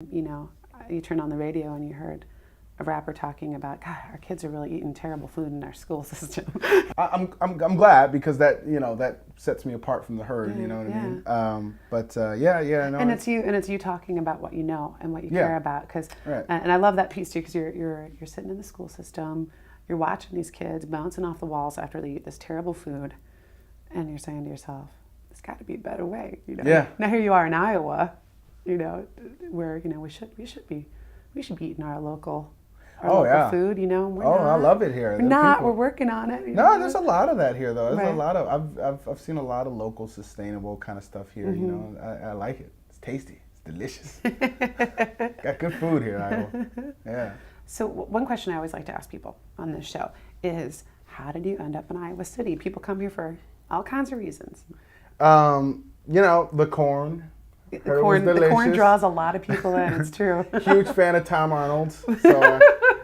You know, you turn on the radio and you heard a rapper talking about, God, our kids are really eating terrible food in our school system. I'm glad, because that, you know, that sets me apart from the herd. You know what I mean? No. And it's you talking about what you know and what you care about. Right. And I love that piece too, because you're sitting in the school system, you're watching these kids bouncing off the walls after they eat this terrible food, and you're saying to yourself, "There's got to be a better way." You know. Yeah. Now here you are in Iowa, you know, where we should be eating our local food, you know. We're not. I love it here. We're working on it. No, there's a lot of that here, though. There's a lot of, I've seen a lot of local, sustainable kind of stuff here. You know, I like it. It's tasty. It's delicious. Got good food here, Iowa. Yeah. So one question I always like to ask people on this show is, how did you end up in Iowa City? People come here for all kinds of reasons. You know, the corn. The corn draws a lot of people in. It's true. Huge fan of Tom Arnold's. So,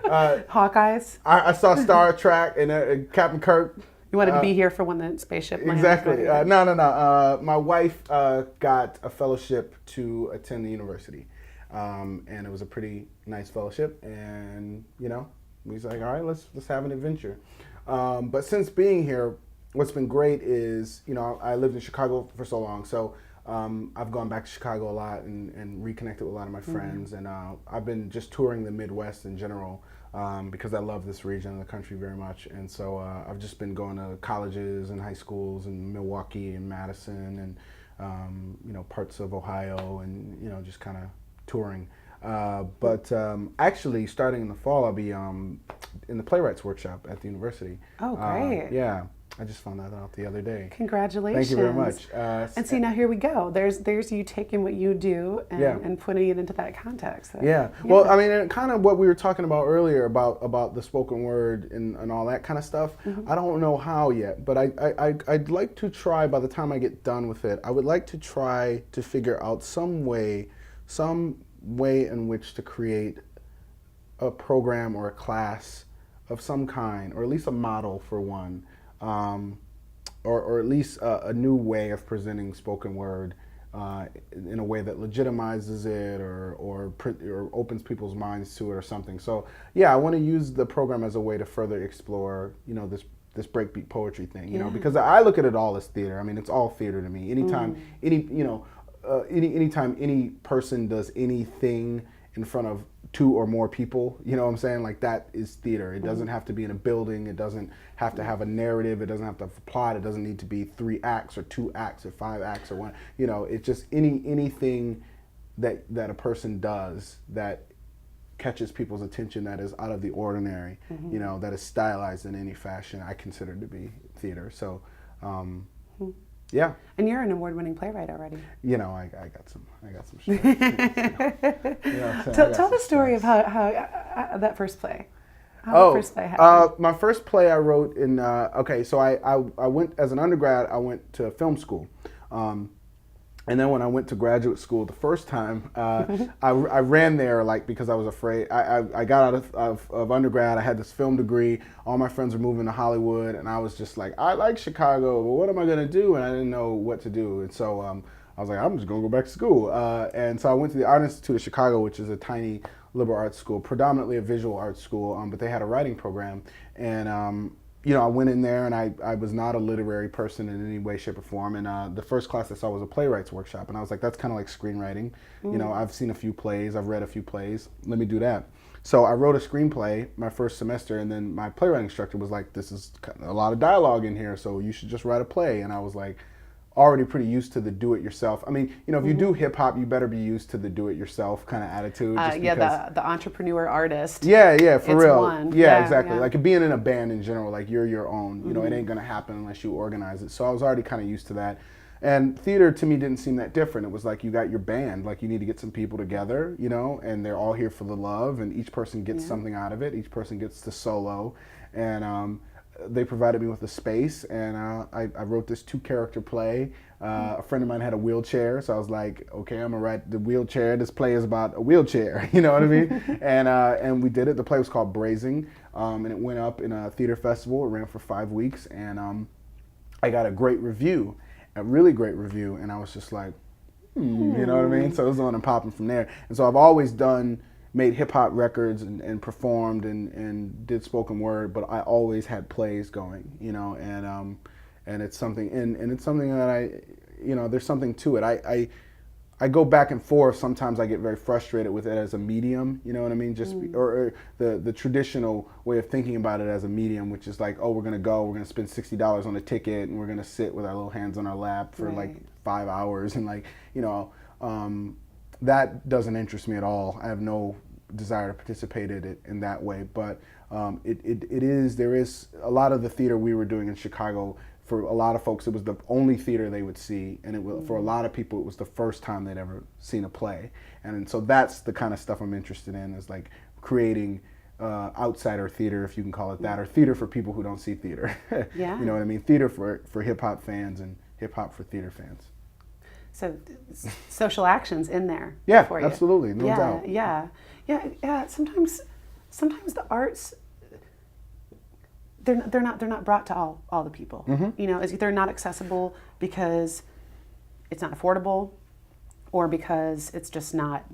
Hawkeyes. I saw Star Trek and Captain Kirk. You wanted to be here for when the spaceship landed. Exactly. No. My wife got a fellowship to attend the university, and it was a pretty nice fellowship. And you know, we was like, all right, let's have an adventure. But since being here, what's been great is, you know, I lived in Chicago for so long, so. I've gone back to Chicago a lot and reconnected with a lot of my friends, and I've been just touring the Midwest in general because I love this region of the country very much. And so I've just been going to colleges and high schools in Milwaukee and Madison and you know, parts of Ohio, and you know, just kind of touring. But actually, starting in the fall, I'll be in the playwrights workshop at the university. Oh, great! Yeah. I just found that out the other day. Congratulations. Thank you very much. And see, now here we go. There's you taking what you do and putting it into that context. Well, I mean, and kind of what we were talking about earlier about the spoken word and all that kind of stuff. I don't know how yet, but I'd like to try, by the time I get done with it, I would like to try to figure out some way in which to create a program or a class of some kind, or at least a model for one. Or at least a new way of presenting spoken word in a way that legitimizes it or opens people's minds to it or something. So yeah, I want to use the program as a way to further explore, you know, this breakbeat poetry thing, you know, because I look at it all as theater. I mean, it's all theater to me. Anytime anytime any person does anything in front of two or more people, you know what I'm saying? Like, that is theater. It doesn't have to be in a building. It doesn't have to have a narrative. It doesn't have to have a plot. It doesn't need to be 3 acts or 2 acts or 5 acts or 1. You know, it's just anything that a person does that catches people's attention, that is out of the ordinary, you know, that is stylized in any fashion, I consider to be theater. So, yeah. And you're an award-winning playwright already. You know, I got some shit. You know, tell the story of how that first play. How the first play happened. My first play I wrote in. So I went as an undergrad. I went to film school. And then when I went to graduate school the first time, I ran there because I was afraid. I got out of undergrad. I had this film degree. All my friends were moving to Hollywood, and I was just like, I like Chicago, but what am I gonna do? And I didn't know what to do. And so I was like, I'm just gonna go back to school. And so I went to the Art Institute of Chicago, which is a tiny liberal arts school, predominantly a visual arts school, but they had a writing program. And you know, I went in there, and I was not a literary person in any way, shape, or form. And the first class I saw was a playwrights workshop, and I was like, that's kind of like screenwriting. You know, I've seen a few plays, I've read a few plays. Let me do that. So I wrote a screenplay my first semester, and then my playwriting instructor was like, this is a lot of dialogue in here, so you should just write a play. And I was like, already pretty used to the do-it-yourself. I mean, you know, if you do hip-hop, you better be used to the do-it-yourself kind of attitude. The entrepreneur artist. Yeah, for real. One. Yeah, exactly. Yeah. Like being in a band in general, like you're your own. You know, it ain't going to happen unless you organize it. So I was already kind of used to that. And theater to me didn't seem that different. It was like you got your band, like you need to get some people together, you know, and they're all here for the love, and each person gets something out of it. Each person gets to solo. And they provided me with a space, and I wrote this 2-character play. A friend of mine had a wheelchair, so I was like, okay, I'm gonna write the wheelchair. This play is about a wheelchair, you know what I mean? And we did it. The play was called Brazing, and it went up in a theater festival. It ran for 5 weeks, and I got a great review, a really great review, and I was just like, you know what I mean? So it was on and popping from there. And so I've always made hip hop records and performed and did spoken word, but I always had plays going, you know, and it's something, and it's something that there's something to it. I go back and forth. Sometimes I get very frustrated with it as a medium, you know what I mean? Or the traditional way of thinking about it as a medium, which is like, oh, we're gonna spend $60 on a ticket, and we're gonna sit with our little hands on our lap for like 5 hours, and like, you know, that doesn't interest me at all. I have no desire to participate in it in that way. But there is a lot of the theater we were doing in Chicago. For a lot of folks, it was the only theater they would see, and for a lot of people, it was the first time they'd ever seen a play. And so that's the kind of stuff I'm interested in, is like creating outsider theater, if you can call it that, or theater for people who don't see theater. Yeah. You know what I mean? Theater for hip hop fans and hip hop for theater fans. So social actions in there. Yeah, for you. Absolutely, no doubt. Yeah. Sometimes the arts, they're not brought to all the people. Mm-hmm. You know, they're not accessible because it's not affordable, or because it's just not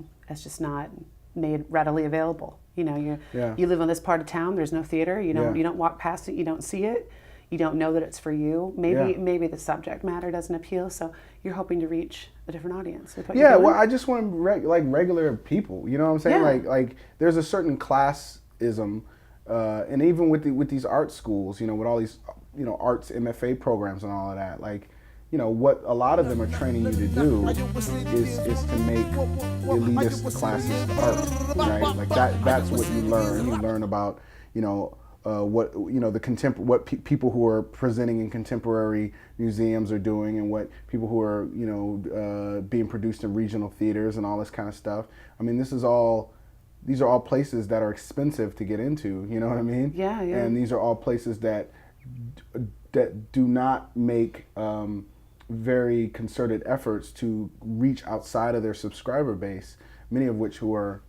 made readily available. You know, you live in this part of town. There's no theater. You don't walk past it. You don't see it. You don't know that it's for you. Maybe the subject matter doesn't appeal. So you're hoping to reach a different audience with what you're doing? Well, I just want regular people. You know what I'm saying? Yeah. Like there's a certain classism. And even with these art schools, you know, with all these, you know, arts MFA programs and all of that, like, you know, what a lot of them are training you to do is to make elitist, classist art, right? Like that's what you learn. You learn about, you know, what, you know, people who are presenting in contemporary museums are doing, and what people who are, you know, being produced in regional theaters and all this kind of stuff. I mean, these are all places that are expensive to get into, you know what I mean? Yeah. And these are all places that do not make very concerted efforts to reach outside of their subscriber base, many of which who are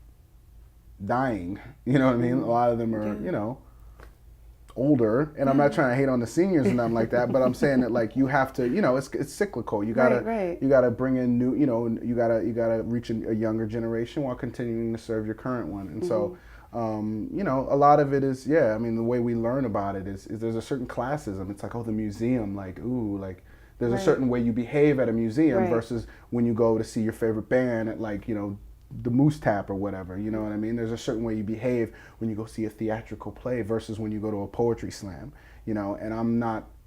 dying, you know what I mean? A lot of them are, you know, older, and I'm not trying to hate on the seniors and nothing like that, but I'm saying that, like, you have to, you know, it's cyclical. You gotta bring in new, you know, you gotta reach a younger generation while continuing to serve your current one. And so, you know, a lot of it is, I mean, the way we learn about it is there's a certain classism. It's like, oh, the museum, like, ooh, like there's a certain way you behave at a museum versus when you go to see your favorite band at, like, you know, the Moose Tap or whatever, you know what I mean? There's a certain way you behave when you go see a theatrical play versus when you go to a poetry slam, you know. And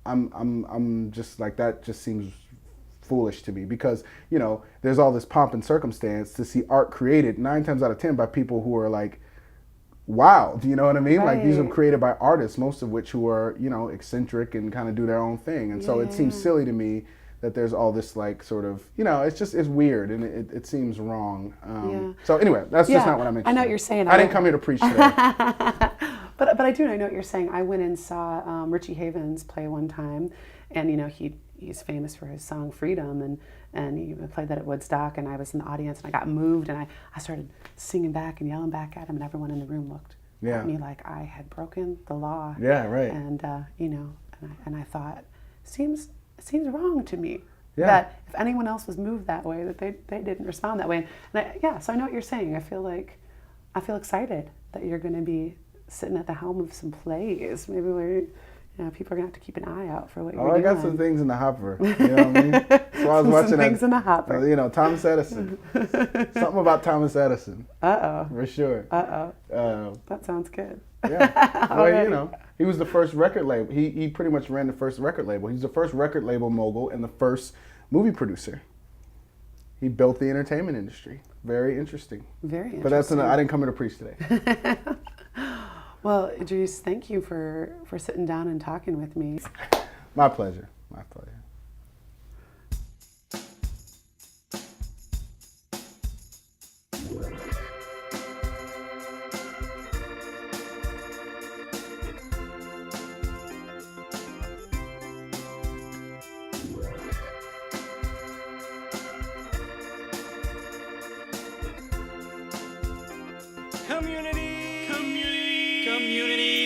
I'm just like, that just seems foolish to me, because, you know, there's all this pomp and circumstance to see art created 9 times out of 10 by people who are like, wow, do you know what I mean? Like, these are created by artists, most of which who are, you know, eccentric and kind of do their own thing. And so it seems silly to me that there's all this, like, sort of, you know, it's weird, and it seems wrong. So anyway, that's just not what I'm interested in. I know what you're saying. I didn't come here to preach today. But I know what you're saying. I went and saw Richie Havens play one time, and, you know, he's famous for his song Freedom, and he played that at Woodstock, and I was in the audience, and I got moved, and I started singing back and yelling back at him, and everyone in the room looked at me like I had broken the law. Yeah, right. And you know, and I thought, seems wrong to me that if anyone else was moved that way, that they didn't respond that way. And so I know what you're saying. I feel excited that you're going to be sitting at the helm of some plays. Maybe people are going to have to keep an eye out for what you're doing. I got some things in the hopper. You know what I mean? So I was watching some things in the hopper. You know, Thomas Edison. Something about Thomas Edison. For sure. That sounds good. Yeah. Well, you know, he was the first record label. He pretty much ran the first record label. He was the first record label mogul and the first movie producer. He built the entertainment industry. Very interesting. Very interesting. But I didn't come here to preach today. Well, Idris, thank you for sitting down and talking with me. My pleasure. My pleasure. Community.